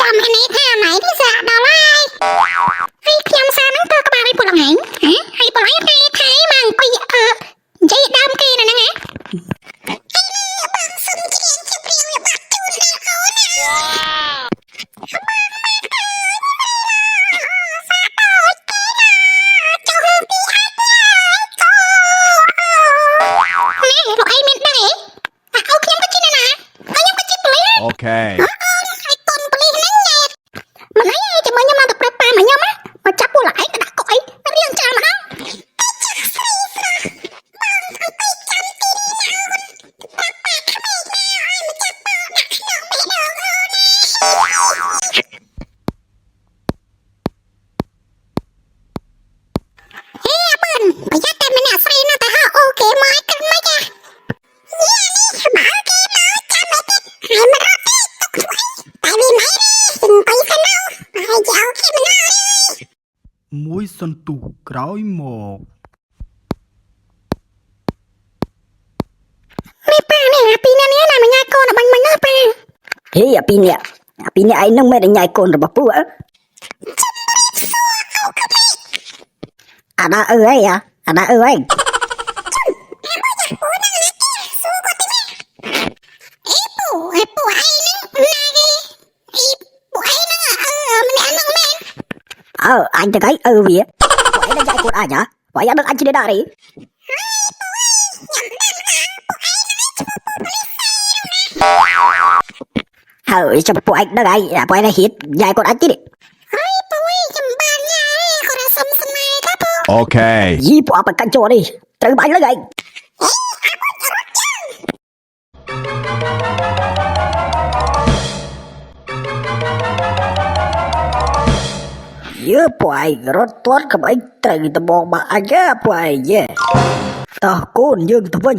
ចំអានេះថាម៉ៃនេះសាដល់ហើយហើយខ្ញុំសាហ្នឹងទៅក្បាលឲ្យពលថ្ងៃហើយពលថ្ងៃថៃមកអង្គុយនិយាយដើមគេណាហ្នឹងបងសុំជ្រៀងជម្រាបបាត់ជូនដល់អូនណាOkay. មួយសន្ទុះក្រោយមកនេះប៉ានេះអាពីរនាក់នេះណាមិនញ៉ាយកូនឲ្យបាញ់មិញណាប៉ាហេអាពីរនាក់ឯងនឹងមិនញ៉ាយកូនរបស់ពូអាដាអើអីអាដាអើអីអញទៅកៃវាពួកឯងនឹងញ៉ាយកូនអញពួកឯងអត់ដឹងអញជាដាក់រីហើយចាំពួកឯងដឹងហើយពួកឯងហ៊ានញ៉ាយកូនអញទៀតហើយពួកឯងចាំបានញ៉ាយគាត់សុំស្នេហ៍តាពូ Okay. យីពួកអបកាច់ចូលនេះត្រូវបាញ់លើឯងយើពួកឯងរត់ទាត់ក្បៃត្រូវត្បូងមកអញពួកឯងតោះកូនយើងទៅវិញ